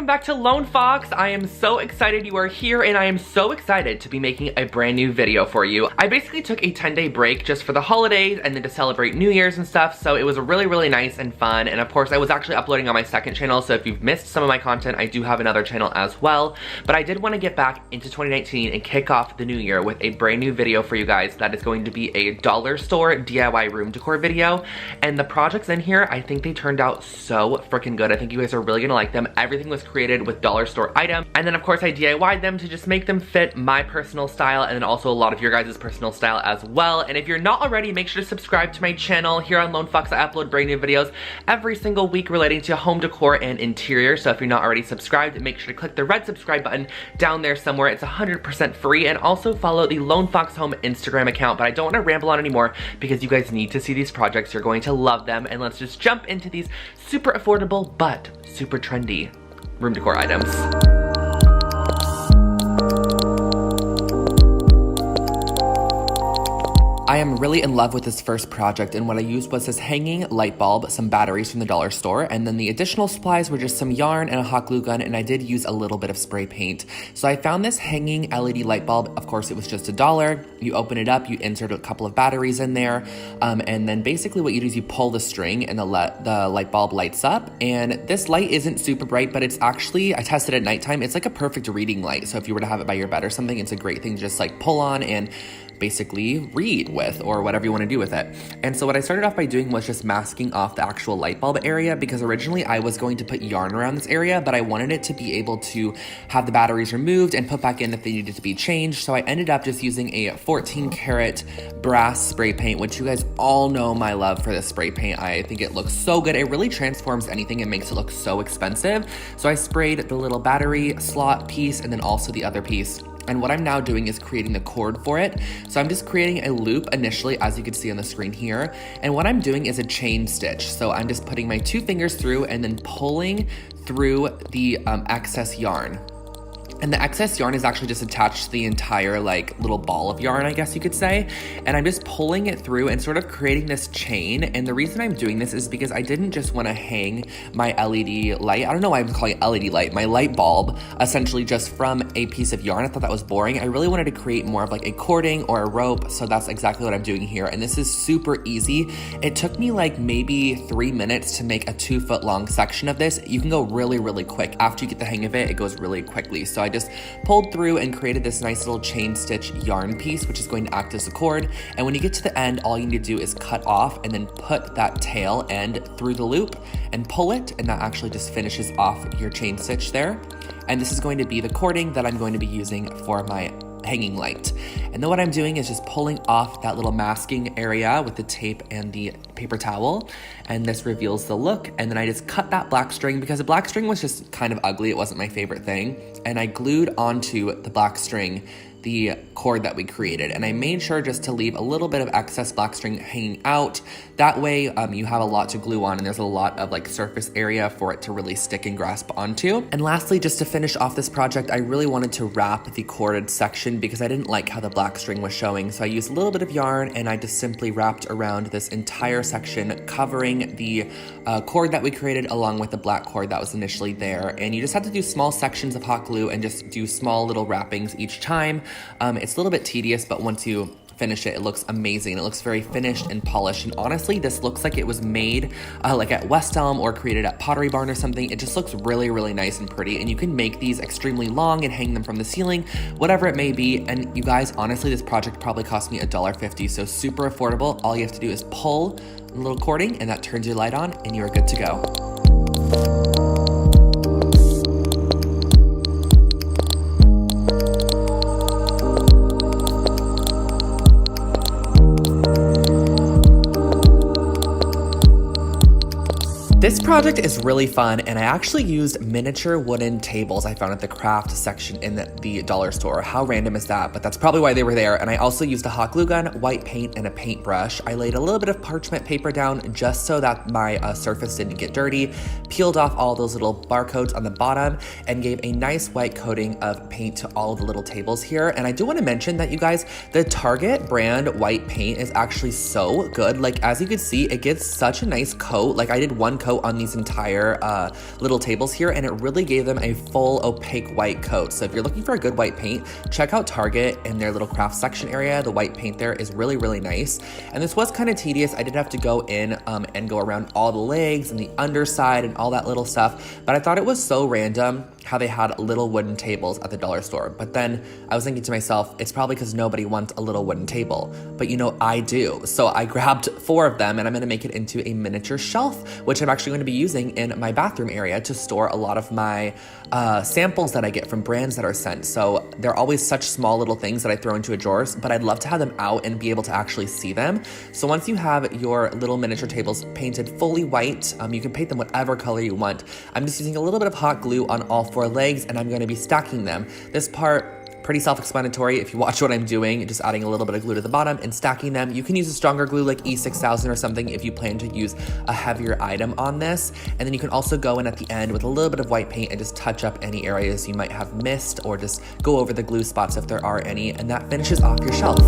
Back to Lone Fox. I am so excited you are here, and I am so excited to be making a brand new video for you. I basically took a 10-day break just for the holidays and then to celebrate New Year's and stuff, so it was really nice and fun. And of course I was actually uploading on my second channel, so if you've missed some of my content, I do have another channel as well. But I did want to get back into 2019 and kick off the new year with a brand new video for you guys that is going to be a dollar store DIY room decor video. And the projects in here, I think they turned out so freaking good. I think you guys are really gonna like them. Everything was created with dollar store items, and then of course I DIY'd them to just make them fit my personal style, and then also a lot of your guys' personal style as well. And if you're not already, make sure to subscribe to my channel. Here on Lone Fox, I upload brand new videos every single week relating to home decor and interior, so if you're not already subscribed, make sure to click the red subscribe button down there somewhere. It's 100% free, and also follow the Lone Fox Home Instagram account. But I don't want to ramble on anymore because you guys need to see these projects. You're going to love them, and let's just jump into these super affordable but super trendy room decor items. I am really in love with this first project, and what I used was this hanging light bulb, some batteries from the dollar store, and then the additional supplies were just some yarn and a hot glue gun, and I did use a little bit of spray paint. So I found this hanging LED light bulb. Of course, it was just $1. You open it up, you insert a couple of batteries in there, and then basically what you do is you pull the string and the light bulb lights up. And this light isn't super bright, but it's actually, I tested at nighttime, it's like a perfect reading light. So if you were to have it by your bed or something, it's a great thing to just like pull on and basically read with, or whatever you want to do with it. And so what I started off by doing was just masking off the actual light bulb area, because originally I was going to put yarn around this area, but I wanted it to be able to have the batteries removed and put back in if they needed to be changed. So I ended up just using a 14 karat brass spray paint, which you guys all know my love for this spray paint. I think it looks so good. It really transforms anything and makes it look so expensive. So I sprayed the little battery slot piece and then also the other piece. And what I'm now doing is creating the cord for it. So I'm just creating a loop initially, as you can see on the screen here. And what I'm doing is a chain stitch. So I'm just putting my 2 fingers through and then pulling through the excess yarn. And the excess yarn is actually just attached to the entire like little ball of yarn, I guess you could say. And I'm just pulling it through and sort of creating this chain. And the reason I'm doing this is because I didn't just want to hang my LED light. I don't know why I'm calling it LED light. My light bulb, essentially just from a piece of yarn. I thought that was boring. I really wanted to create more of like a cording or a rope. So that's exactly what I'm doing here. And this is super easy. It took me like maybe 3 minutes to make a 2-foot long section of this. You can go really quick. After you get the hang of it, it goes really quickly. So I just pulled through and created this nice little chain stitch yarn piece, which is going to act as a cord. And when you get to the end, all you need to do is cut off and then put that tail end through the loop and pull it, and that actually just finishes off your chain stitch there. And this is going to be the cording that I'm going to be using for my hanging light. And then what I'm doing is just pulling off that little masking area with the tape and the paper towel, and this reveals the look. And then I just cut that black string because the black string was just kind of ugly. It wasn't my favorite thing. And I glued onto the black string the cord that we created, and I made sure just to leave a little bit of excess black string hanging out. That way you have a lot to glue on, and there's a lot of like surface area for it to really stick and grasp onto. And lastly, just to finish off this project, I really wanted to wrap the corded section because I didn't like how the black string was showing. So I used a little bit of yarn and I just simply wrapped around this entire section, covering the cord that we created along with the black cord that was initially there. And you just have to do small sections of hot glue and just do small little wrappings each time. It's a little bit tedious, but once you finish it, it looks amazing. It looks very finished and polished, and honestly, this looks like it was made like at West Elm or created at Pottery Barn or something. It just looks really nice and pretty, and you can make these extremely long and hang them from the ceiling, whatever it may be. And you guys, honestly, this project probably cost me $1.50, so super affordable. All you have to do is pull a little cording, and that turns your light on, and you're good to go. This project is really fun, and I actually used miniature wooden tables I found at the craft section in the dollar store. How random is that? But that's probably why they were there. And I also used a hot glue gun, white paint, and a paintbrush. I laid a little bit of parchment paper down just so that my surface didn't get dirty, peeled off all those little barcodes on the bottom, and gave a nice white coating of paint to all of the little tables here. And I do want to mention that, you guys, the Target brand white paint is actually so good. Like, as you can see, it gives such a nice coat. Like, I did one coat on these entire little tables here, and it really gave them a full opaque white coat. So if you're looking for a good white paint, check out Target in their little craft section area. The white paint there is really, really nice. And this was kind of tedious. I did have to go in and go around all the legs and the underside and all that little stuff, but I thought it was so random how they had little wooden tables at the dollar store. But then I was thinking to myself, it's probably because nobody wants a little wooden table. But you know, I do. So I grabbed 4 of them, and I'm gonna make it into a miniature shelf, which I'm actually gonna be using in my bathroom area to store a lot of my samples that I get from brands that are sent. So they're always such small little things that I throw into a drawer, but I'd love to have them out and be able to actually see them. So once you have your little miniature tables painted fully white, you can paint them whatever color you want. I'm just using a little bit of hot glue on all 4 legs, and I'm going to be stacking them. This part, pretty self-explanatory. If you watch what I'm doing, just adding a little bit of glue to the bottom and stacking them. You can use a stronger glue like E6000 or something if you plan to use a heavier item on this. And then you can also go in at the end with a little bit of white paint and just touch up any areas you might have missed, or just go over the glue spots if there are any, and that finishes off your shelf.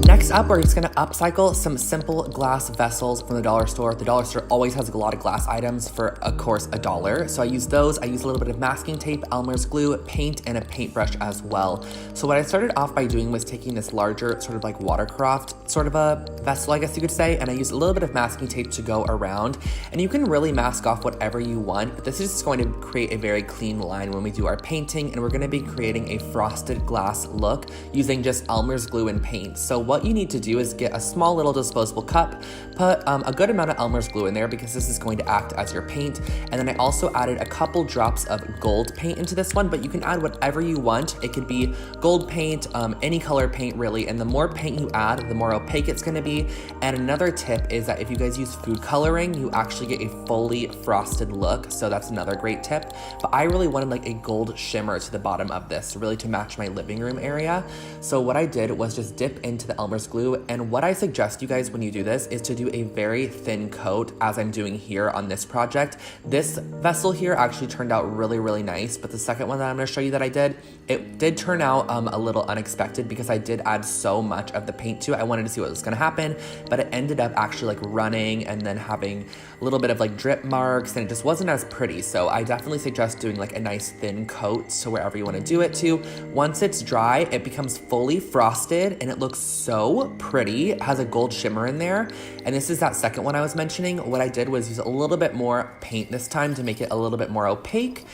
Next up, we're just gonna upcycle some simple glass vessels from the dollar store. The dollar store always has a lot of glass items for, of course, $1. So I use those. I use a little bit of masking tape, Elmer's glue, paint, and a paintbrush as well. So what I started off by doing was taking this larger sort of like watercraft sort of a vessel, I guess you could say, and I used a little bit of masking tape to go around. And you can really mask off whatever you want, but this is just going to create a very clean line when we do our painting, and we're gonna be creating a frosted glass look using just Elmer's glue and paint. So what you need to do is get a small little disposable cup, put a good amount of Elmer's glue in there because this is going to act as your paint. And then I also added a couple drops of gold paint into this one, but you can add whatever you want. It could be gold paint, any color paint really, and the more paint you add, the more opaque it's gonna be. And another tip is that if you guys use food coloring, you actually get a fully frosted look, so that's another great tip. But I really wanted like a gold shimmer to the bottom of this, really to match my living room area. So what I did was just dip into the Elmer's glue, and what I suggest you guys when you do this is to do a very thin coat, as I'm doing here on this project. This vessel here actually turned out really, really nice, but the second one that I'm gonna show you that I did, it did turn out a little unexpected because I did add so much of the paint to it. I wanted to see what was gonna happen, but it ended up actually like running and then having a little bit of like drip marks, and it just wasn't as pretty. So I definitely suggest doing like a nice thin coat to wherever you wanna do it to. Once it's dry, it becomes fully frosted and it looks so pretty. It has a gold shimmer in there. And this is that second one I was mentioning. What I did was use a little bit more paint this time to make it a little bit more opaque,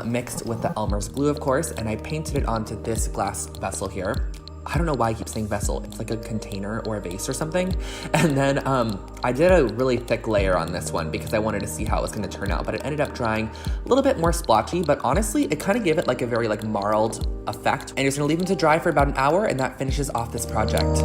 mixed with the Elmer's glue, of course, and I painted it onto this glass vessel here. I don't know why I keep saying vessel. It's like a container or a vase or something. And then I did a really thick layer on this one because I wanted to see how it was gonna turn out, but it ended up drying a little bit more splotchy, but honestly, it kind of gave it like a very like marled effect. And you're just gonna leave them to dry for about an hour, and that finishes off this project.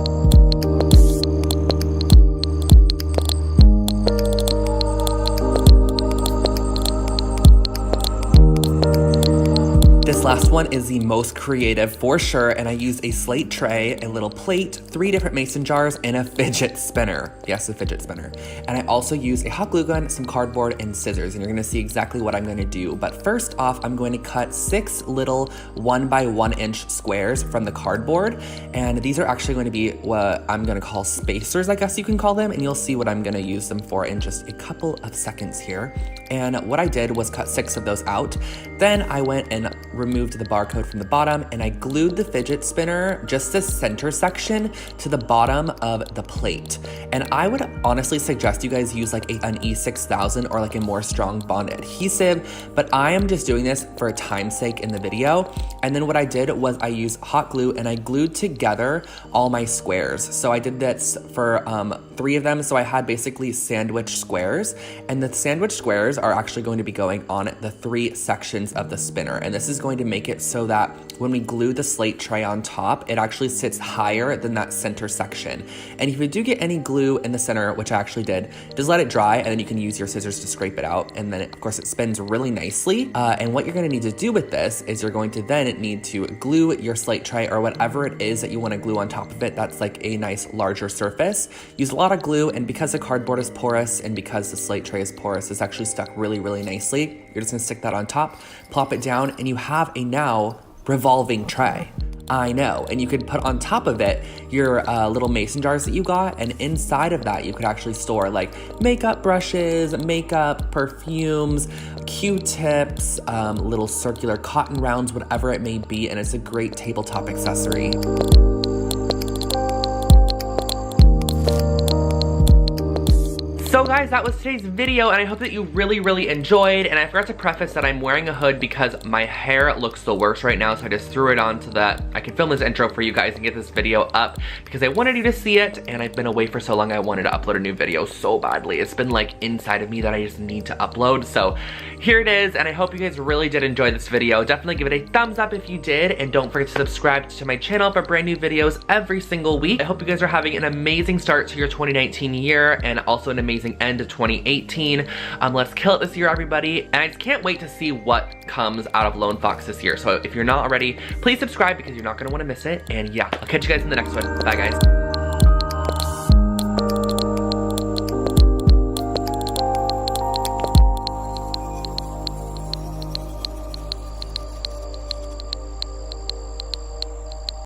This last one is the most creative for sure, and I used a slate tray, a little plate, 3 different mason jars, and a fidget spinner. Yes, a fidget spinner. And I also used a hot glue gun, some cardboard, and scissors, and you're gonna see exactly what I'm gonna do. But first off, I'm going to cut 6 little 1 by 1 inch squares from the cardboard, and these are actually going to be what I'm gonna call spacers, I guess you can call them, and you'll see what I'm gonna use them for in just a couple of seconds here. And what I did was cut 6 of those out. Then I went and removed the barcode from the bottom, and I glued the fidget spinner, just the center section, to the bottom of the plate. And I would honestly suggest you guys use like an E6000 or like a more strong bond adhesive, but I am just doing this for time's sake in the video. And then what I did was I used hot glue and I glued together all my squares. So I did this for 3 of them, so I had basically sandwich squares, and the sandwich squares are actually going to be going on the 3 sections of the spinner, and this is going to make it so that when we glue the slate tray on top, it actually sits higher than that center section. And if you do get any glue in the center, which I actually did, just let it dry and then you can use your scissors to scrape it out. And then of course it spins really nicely. And what you're gonna need to do with this is you're going to then need to glue your slate tray or whatever it is that you wanna glue on top of it that's like a nice larger surface. Use a lot of glue, and because the cardboard is porous and because the slate tray is porous, it's actually stuck really, really nicely. You're just gonna stick that on top, plop it down, and you have a now revolving tray. I know, and you could put on top of it your little mason jars that you got, and inside of that you could actually store like makeup brushes, makeup, perfumes, Q-tips, little circular cotton rounds, whatever it may be, and it's a great tabletop accessory. So guys, that was today's video, and I hope that you really, really enjoyed. And I forgot to preface that I'm wearing a hood because my hair looks the worst right now, so I just threw it on so that I can film this intro for you guys and get this video up because I wanted you to see it, and I've been away for so long I wanted to upload a new video so badly. It's been like inside of me that I just need to upload, so here it is, and I hope you guys really did enjoy this video. Definitely give it a thumbs up if you did, and don't forget to subscribe to my channel for brand new videos every single week. I hope you guys are having an amazing start to your 2019 year and also an amazing end of 2018. Let's kill it this year, everybody, and I just can't wait to see what comes out of Lone Fox this year. So if you're not already, please subscribe because you're not gonna wanna miss it, and yeah, I'll catch you guys in the next one. Bye guys.